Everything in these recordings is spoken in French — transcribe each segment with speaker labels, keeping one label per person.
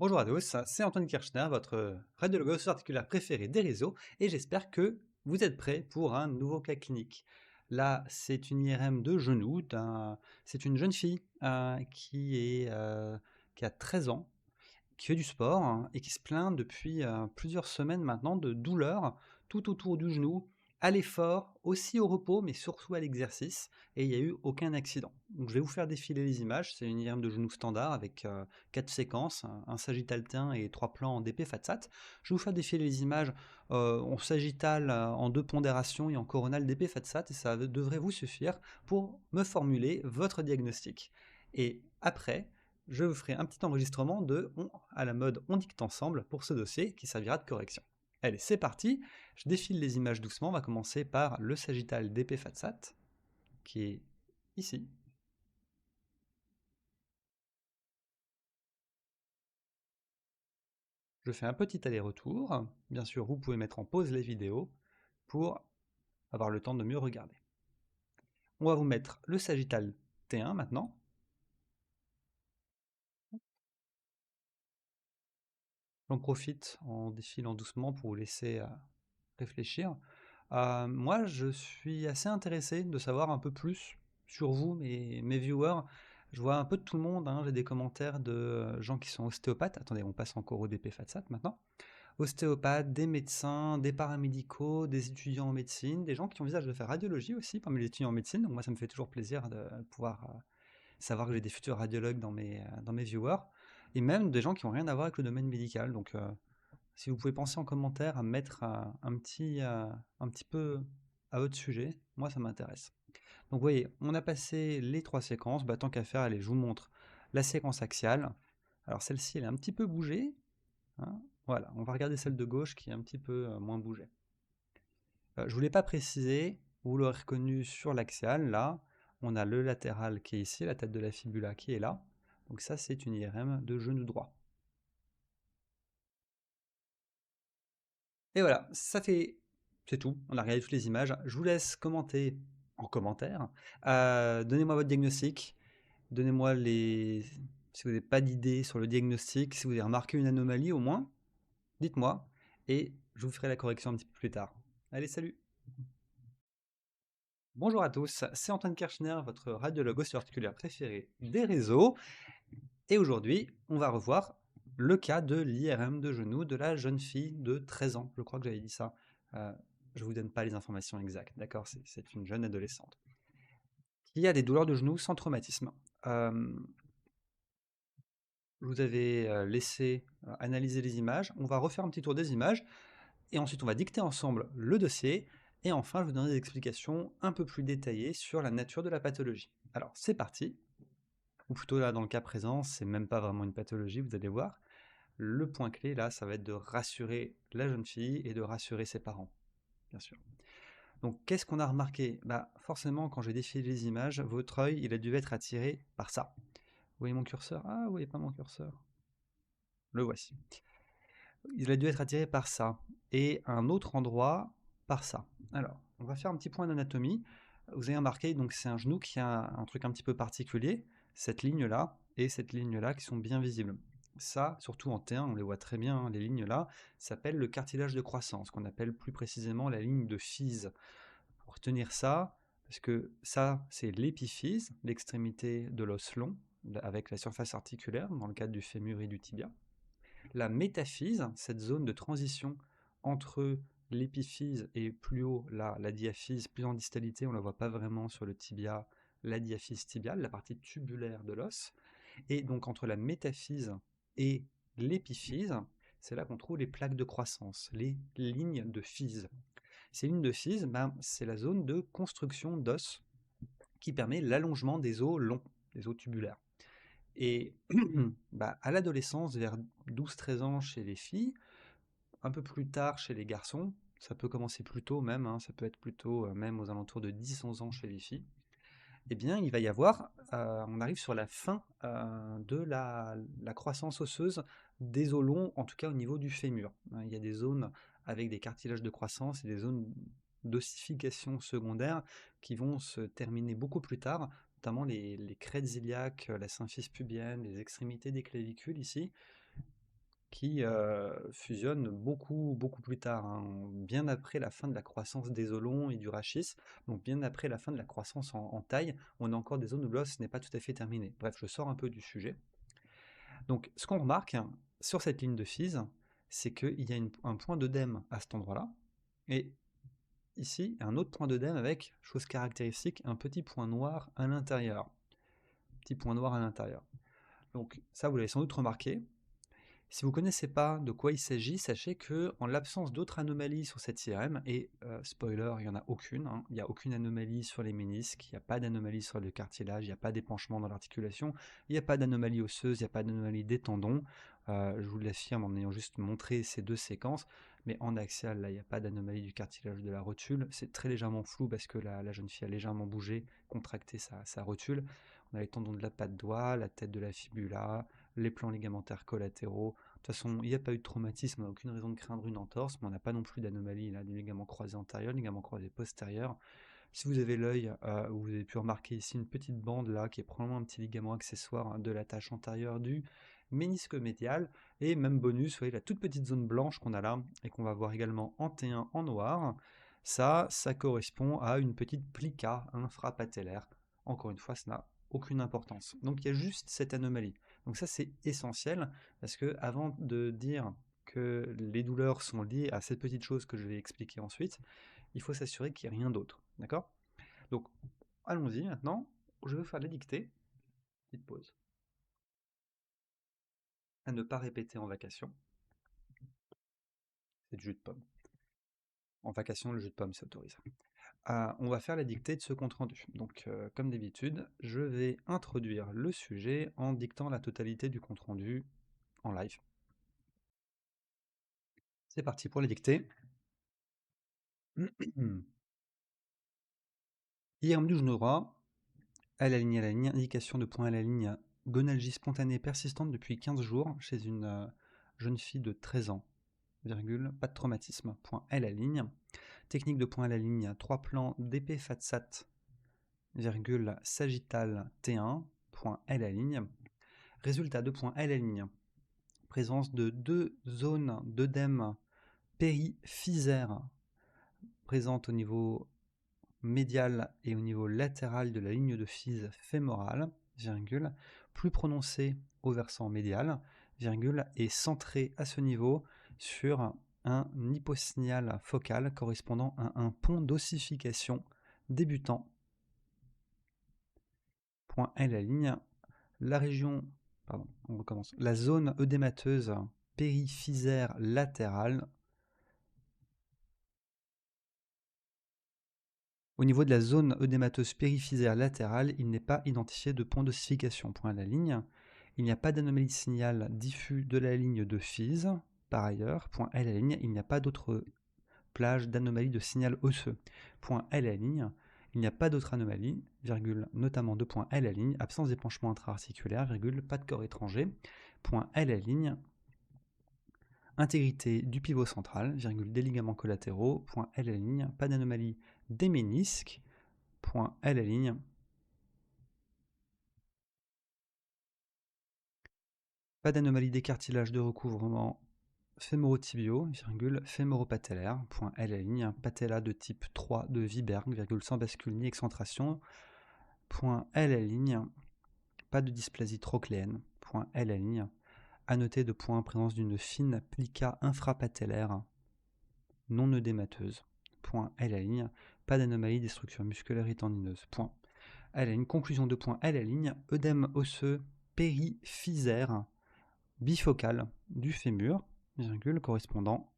Speaker 1: Bonjour à tous, c'est Antoine Kirchner, votre radiologue articulaire préféré des réseaux, et j'espère que vous êtes prêts pour un nouveau cas clinique. Là, c'est une IRM de genou, c'est une jeune fille qui a 13 ans, qui fait du sport hein, et qui se plaint depuis plusieurs semaines maintenant de douleurs tout autour du genou, à l'effort, aussi au repos, mais surtout à l'exercice, et il n'y a eu aucun accident. Donc je vais vous faire défiler les images, c'est une IRM de genou standard avec 4 séquences, un sagittal T1 et 3 plans en DP FATSAT. Je vais vous faire défiler les images en sagittal en 2 pondérations et en coronal DP FATSAT, et ça devrait vous suffire pour me formuler votre diagnostic. Et après, je vous ferai un petit enregistrement à la mode on dicte ensemble pour ce dossier qui servira de correction. Allez, c'est parti, je défile les images doucement, on va commencer par le sagittal d'épée Fatsat, qui est ici. Je fais un petit aller-retour, bien sûr vous pouvez mettre en pause les vidéos pour avoir le temps de mieux regarder. On va vous mettre le sagittal T1 maintenant. J'en profite en défilant doucement pour vous laisser réfléchir. Moi, je suis assez intéressé de savoir un peu plus sur vous, mes viewers. Je vois un peu de tout le monde, hein. J'ai des commentaires de gens qui sont ostéopathes. Attendez, on passe encore au DP FATSAT maintenant. Ostéopathes, des médecins, des paramédicaux, des étudiants en médecine, des gens qui envisagent de faire radiologie aussi parmi les étudiants en médecine. Donc moi, ça me fait toujours plaisir de pouvoir savoir que j'ai des futurs radiologues dans mes viewers. Et même des gens qui n'ont rien à voir avec le domaine médical. Donc si vous pouvez penser en commentaire à mettre un petit peu à votre sujet, moi ça m'intéresse. Donc vous voyez, on a passé les 3 séquences, tant qu'à faire, allez, je vous montre la séquence axiale. Alors celle-ci, elle est un petit peu bougée, hein. Voilà, on va regarder celle de gauche qui est un petit peu moins bougée. Je ne vous l'ai pas précisé, vous l'aurez reconnu sur l'axial, là, on a le latéral qui est ici, la tête de la fibula qui est là. Donc ça, c'est une IRM de genou droit. Et voilà, c'est tout. On a regardé toutes les images. Je vous laisse commenter en commentaire. Donnez-moi votre diagnostic. Donnez-moi si vous n'avez pas d'idée sur le diagnostic, si vous avez remarqué une anomalie au moins, dites-moi. Et je vous ferai la correction un petit peu plus tard. Allez, salut! Bonjour à tous, c'est Antoine Kirchner, votre radiologue osteoarticulaire préféré des réseaux. Et aujourd'hui, on va revoir le cas de l'IRM de genou de la jeune fille de 13 ans. Je crois que j'avais dit ça. Euh, je ne vous donne pas les informations exactes, d'accord? C'est une jeune adolescente qui a des douleurs de genou sans traumatisme. Je vous avais laissé analyser les images. On va refaire un petit tour des images et ensuite on va dicter ensemble le dossier. Et enfin, je vous donnerai des explications un peu plus détaillées sur la nature de la pathologie. Alors, c'est parti. Ou plutôt là, dans le cas présent, c'est même pas vraiment une pathologie, vous allez voir. Le point clé, là, ça va être de rassurer la jeune fille et de rassurer ses parents, bien sûr. Donc, qu'est-ce qu'on a remarqué? Forcément, quand j'ai défilé les images, votre œil, il a dû être attiré par ça. Vous voyez mon curseur? Ah, vous voyez pas mon curseur? Le voici. Il a dû être attiré par ça. Et un autre endroit par ça. Alors, on va faire un petit point d'anatomie. Vous avez remarqué, donc c'est un genou qui a un truc un petit peu particulier, cette ligne-là et cette ligne-là qui sont bien visibles. Ça, surtout en T1, on les voit très bien, hein, les lignes-là, s'appelle le cartilage de croissance, qu'on appelle plus précisément la ligne de Fize. Pour retenir ça, parce que ça, c'est l'épiphyse, l'extrémité de l'os long, avec la surface articulaire, dans le cadre du fémur et du tibia. La métaphyse, cette zone de transition entre l'épiphyse et plus haut la diaphyse, plus en distalité, on ne la voit pas vraiment sur le tibia, la diaphyse tibiale, la partie tubulaire de l'os. Et donc entre la métaphyse et l'épiphyse, c'est là qu'on trouve les plaques de croissance, les lignes de Fize. Ces lignes de Fize, c'est la zone de construction d'os qui permet l'allongement des os longs, des os tubulaires. Et à l'adolescence, vers 12-13 ans chez les filles, un peu plus tard chez les garçons, ça peut commencer plus tôt même, hein, ça peut être plutôt même aux alentours de 10-11 ans chez les filles, eh bien il va y avoir, on arrive sur la fin de la croissance osseuse des os longs, en tout cas au niveau du fémur. Il y a des zones avec des cartilages de croissance et des zones d'ossification secondaire qui vont se terminer beaucoup plus tard, notamment les crêtes iliaques, la symphyse pubienne, les extrémités des clavicules ici. qui fusionnent beaucoup, beaucoup plus tard, hein, bien après la fin de la croissance des os longs et du rachis, donc bien après la fin de la croissance en taille, on a encore des zones où l'os n'est pas tout à fait terminé. Bref, je sors un peu du sujet. Donc ce qu'on remarque sur cette ligne de Fize, c'est qu'il y a un point d'œdème à cet endroit-là, et ici, un autre point d'œdème avec, chose caractéristique, un petit point noir à l'intérieur. Petit point noir à l'intérieur. Donc ça, vous l'avez sans doute remarqué. Si vous ne connaissez pas de quoi il s'agit, sachez que en l'absence d'autres anomalies sur cette IRM, et spoiler, il n'y en a aucune, hein, il n'y a aucune anomalie sur les ménisques, il n'y a pas d'anomalie sur le cartilage, il n'y a pas d'épanchement dans l'articulation, il n'y a pas d'anomalie osseuse, il n'y a pas d'anomalie des tendons, je vous l'affirme en ayant juste montré ces deux séquences, mais en axial, là, il n'y a pas d'anomalie du cartilage de la rotule, c'est très légèrement flou parce que la jeune fille a légèrement bougé, contracté sa rotule, on a les tendons de la patte doigt, la tête de la fibula, les plans ligamentaires collatéraux. De toute façon, il n'y a pas eu de traumatisme, on n'a aucune raison de craindre une entorse, mais on n'a pas non plus d'anomalie du ligament croisé antérieur, ligament croisé postérieur. Si vous avez l'œil, vous avez pu remarquer ici une petite bande là, qui est probablement un petit ligament accessoire de l'attache antérieure du ménisque médial, et même bonus, vous voyez la toute petite zone blanche qu'on a là, et qu'on va voir également en T1 en noir, ça correspond à une petite plica infrapatellaire. Encore une fois, ça n'a aucune importance. Donc il y a juste cette anomalie. Donc ça c'est essentiel, parce que avant de dire que les douleurs sont liées à cette petite chose que je vais expliquer ensuite, il faut s'assurer qu'il n'y ait rien d'autre. D'accord? Donc allons-y maintenant, je vais vous faire la dictée. Petite pause. À ne pas répéter en vacation. C'est du jus de pomme. En vacation, le jus de pomme s'autorise. On va faire la dictée de ce compte-rendu. Donc, comme d'habitude, je vais introduire le sujet en dictant la totalité du compte-rendu en live. C'est parti pour la dictée. IRM du genou droit, à la ligne, indication de point à la ligne, gonalgie spontanée persistante depuis 15 jours chez une jeune fille de 13 ans, virgule, pas de traumatisme, point à la ligne. Technique de point à la ligne, 3 plans d'épée fatsat, virgule, sagittal T1, point à la ligne. Résultat de point à la ligne, présence de deux zones d'œdème périphysaire présentes au niveau médial et au niveau latéral de la ligne de Fize fémorale, virgule, plus prononcée au versant médial, virgule, et centrée à ce niveau sur un hyposignal focal correspondant à un pont d'ossification débutant. Point L la ligne. La région, pardon, on recommence. La zone œdémateuse périphysaire latérale. Au niveau de la zone œdémateuse périphysaire latérale, il n'est pas identifié de pont d'ossification. Point à la ligne. Il n'y a pas d'anomalie de signal diffus de la ligne de Fize. Par ailleurs, point à la ligne, il n'y a pas d'autre plage d'anomalie de signal osseux. Point à la ligne. Il n'y a pas d'autre anomalie, virgule, notamment de point à la ligne, absence d'épanchement intra-articulaire, virgule, pas de corps étranger. Point à la ligne. Intégrité du pivot central, virgule, des ligaments collatéraux, point à la ligne, pas d'anomalie des ménisques, point à la ligne. Pas d'anomalie des cartilages de recouvrement fémorotibiaux, virgule, fémoropatellaire, point à la ligne, patella de type 3 de Viberg, virgule, sans bascule ni excentration, point à la ligne, pas de dysplasie trochléenne, point à la ligne, à noter de point présence d'une fine plica infrapatellaire non œdémateuse, point à la ligne, pas d'anomalie des structures musculaires et tendineuses, point à la ligne, conclusion de point à la ligne, œdème osseux périphysaire bifocal du fémur, virgule, correspondant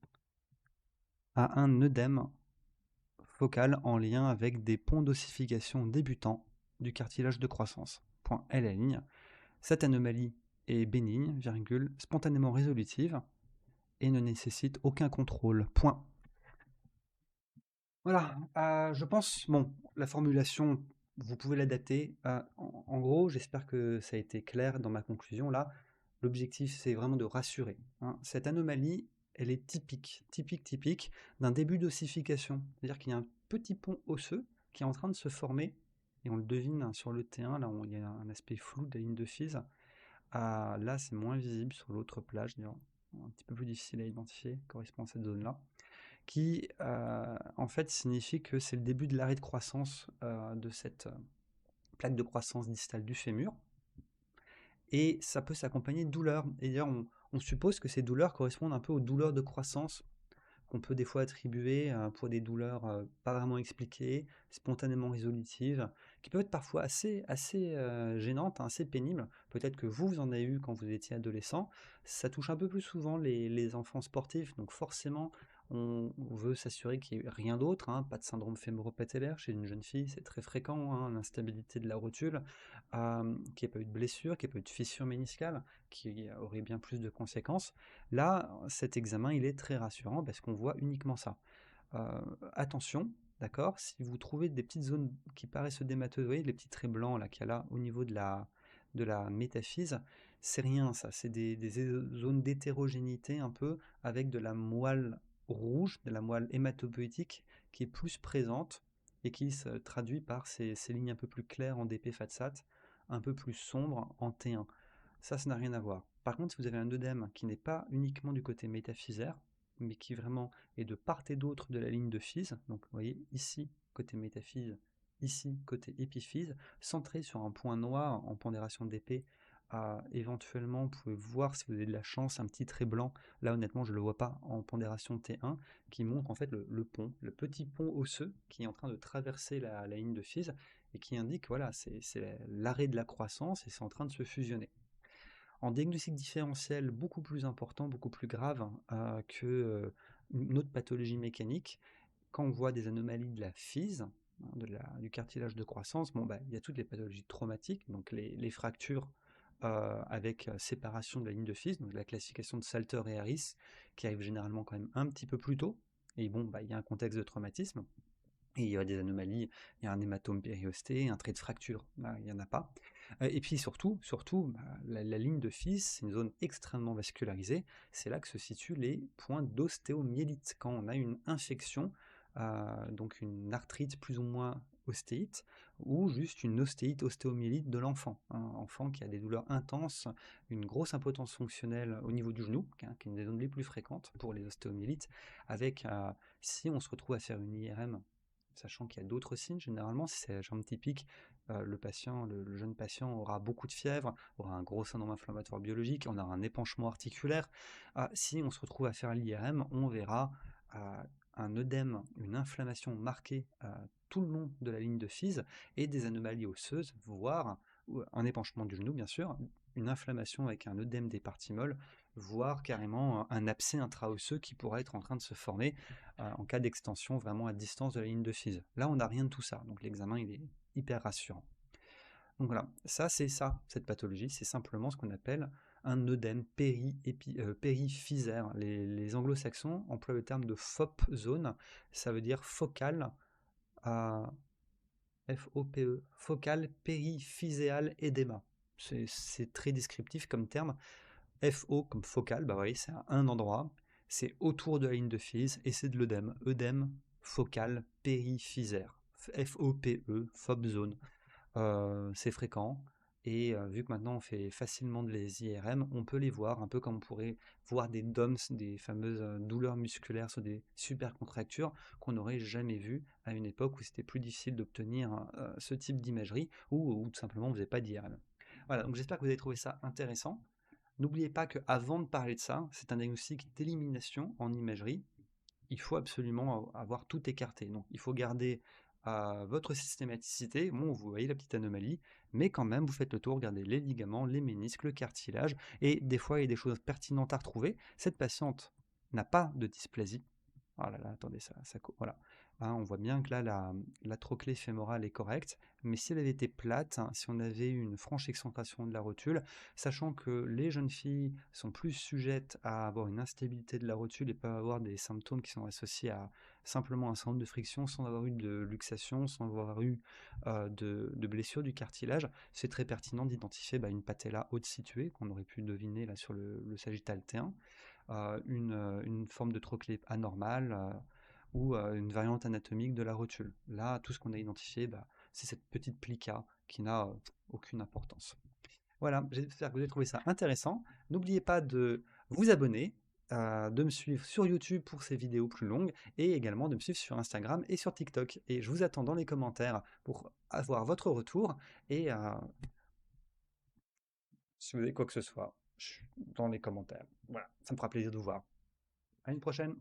Speaker 1: à un œdème focal en lien avec des ponts d'ossification débutants du cartilage de croissance, point à la ligne. Cette anomalie est bénigne, virgule, spontanément résolutive et ne nécessite aucun contrôle, point. Voilà, je pense, bon, la formulation, vous pouvez l'adapter. En gros, j'espère que ça a été clair dans ma conclusion là. L'objectif, c'est vraiment de rassurer, hein. Cette anomalie, elle est typique d'un début d'ossification. C'est-à-dire qu'il y a un petit pont osseux qui est en train de se former, et on le devine sur le T1, là où il y a un aspect flou de la ligne de Fize. Là, c'est moins visible sur l'autre plage, un petit peu plus difficile à identifier, correspond à cette zone-là, qui en fait signifie que c'est le début de l'arrêt de croissance de cette plaque de croissance distale du fémur, et ça peut s'accompagner de douleurs. Et d'ailleurs, on suppose que ces douleurs correspondent un peu aux douleurs de croissance qu'on peut des fois attribuer pour des douleurs pas vraiment expliquées, spontanément résolutives, qui peuvent être parfois assez gênantes, hein, assez pénibles. Peut-être que vous en avez eu quand vous étiez adolescent. Ça touche un peu plus souvent les enfants sportifs, donc forcément, on veut s'assurer qu'il n'y ait rien d'autre, hein, pas de syndrome fémoro-patellaire chez une jeune fille, c'est très fréquent, hein, l'instabilité de la rotule, qu'il n'y ait pas eu de blessure, qu'il n'y ait pas eu de fissure méniscale, qui aurait bien plus de conséquences. Là, cet examen, il est très rassurant parce qu'on voit uniquement ça. Attention, d'accord, si vous trouvez des petites zones qui paraissent œdémateuses, vous voyez les petits traits blancs là qu'il y a là au niveau de la métaphyse, c'est rien ça, c'est des zones d'hétérogénéité un peu avec de la moelle rouge, de la moelle hématopoïétique qui est plus présente et qui se traduit par ces lignes un peu plus claires en DP Fatsat, un peu plus sombres en T1. Ça n'a rien à voir. Par contre, si vous avez un œdème qui n'est pas uniquement du côté métaphysaire, mais qui vraiment est de part et d'autre de la ligne de physe, donc vous voyez ici côté métaphyse, ici côté épiphyse, centré sur un point noir en pondération d'épée, éventuellement vous pouvez voir si vous avez de la chance un petit trait blanc, là honnêtement je ne le vois pas en pondération T1, qui montre en fait le pont, le petit pont osseux qui est en train de traverser la ligne de physe et qui indique voilà c'est l'arrêt de la croissance et c'est en train de se fusionner. En diagnostic différentiel beaucoup plus important, beaucoup plus grave que une autre pathologie mécanique, quand on voit des anomalies de la physe, hein, du cartilage de croissance, bon, bah, il y a toutes les pathologies traumatiques, donc les fractures avec séparation de la ligne de physe, donc la classification de Salter et Harris, qui arrive généralement quand même un petit peu plus tôt, et bon, bah, il y a un contexte de traumatisme. Et il y a des anomalies, il y a un hématome périosté, un trait de fracture, là, il n'y en a pas. Et puis surtout, bah, la ligne de Fis, c'est une zone extrêmement vascularisée, c'est là que se situent les points d'ostéomyélite. Quand on a une infection, donc une arthrite plus ou moins ostéite, ou juste une ostéite ostéomyélite de l'enfant. Un enfant qui a des douleurs intenses, une grosse impotence fonctionnelle au niveau du genou, qui est une des zones les plus fréquentes pour les ostéomyélites, avec, si on se retrouve à faire une IRM, sachant qu'il y a d'autres signes, généralement, si c'est la jambe typique, le jeune patient aura beaucoup de fièvre, aura un gros syndrome inflammatoire biologique, on aura un épanchement articulaire. Si on se retrouve à faire l'IRM, on verra un œdème, une inflammation marquée tout le long de la ligne de Fise et des anomalies osseuses, voire un épanchement du genou, bien sûr, une inflammation avec un œdème des parties molles, voire carrément un abcès intraosseux qui pourrait être en train de se former en cas d'extension vraiment à distance de la ligne de Fise. Là, on n'a rien de tout ça, donc l'examen il est hyper rassurant. Donc voilà, ça c'est ça, cette pathologie, c'est simplement ce qu'on appelle un œdème périphysaire. Les anglo-saxons emploient le terme de FOP zone, ça veut dire focal, F-O-P-E, focal périphyséal édéma. C'est très descriptif comme terme. FO comme focal, bah oui, c'est un endroit, c'est autour de la ligne de Fise et c'est de l'œdème. Œdème focal périphysaire. F-O-P-E, FOP zone. C'est fréquent. Et vu que maintenant on fait facilement de les IRM, on peut les voir, un peu comme on pourrait voir des DOMS, des fameuses douleurs musculaires sur des supercontractures qu'on n'aurait jamais vues à une époque où c'était plus difficile d'obtenir ce type d'imagerie ou tout simplement on ne faisait pas d'IRM. Voilà, donc j'espère que vous avez trouvé ça intéressant. N'oubliez pas qu'avant de parler de ça, c'est un diagnostic d'élimination en imagerie. Il faut absolument avoir tout écarté. Donc il faut garder votre systématicité. Bon, vous voyez la petite anomalie, mais quand même, vous faites le tour, regardez les ligaments, les ménisques, le cartilage, et des fois, il y a des choses pertinentes à retrouver. Cette patiente n'a pas de dysplasie. Oh là là, attendez, voilà. Hein, on voit bien que là, la trochlée fémorale est correcte, mais si elle avait été plate, hein, si on avait eu une franche excentation de la rotule, sachant que les jeunes filles sont plus sujettes à avoir une instabilité de la rotule et peuvent avoir des symptômes qui sont associés à simplement un syndrome de friction sans avoir eu de luxation, sans avoir eu de blessure du cartilage, c'est très pertinent d'identifier une patella haute située qu'on aurait pu deviner là sur le sagittal T1, une forme de trochlée anormale ou une variante anatomique de la rotule. Là, tout ce qu'on a identifié, c'est cette petite plica qui n'a aucune importance. Voilà, j'espère que vous avez trouvé ça intéressant. N'oubliez pas de vous abonner, de me suivre sur YouTube pour ces vidéos plus longues et également de me suivre sur Instagram et sur TikTok. Et je vous attends dans les commentaires pour avoir votre retour et si vous avez quoi que ce soit, dans les commentaires. Voilà, ça me fera plaisir de vous voir. À une prochaine!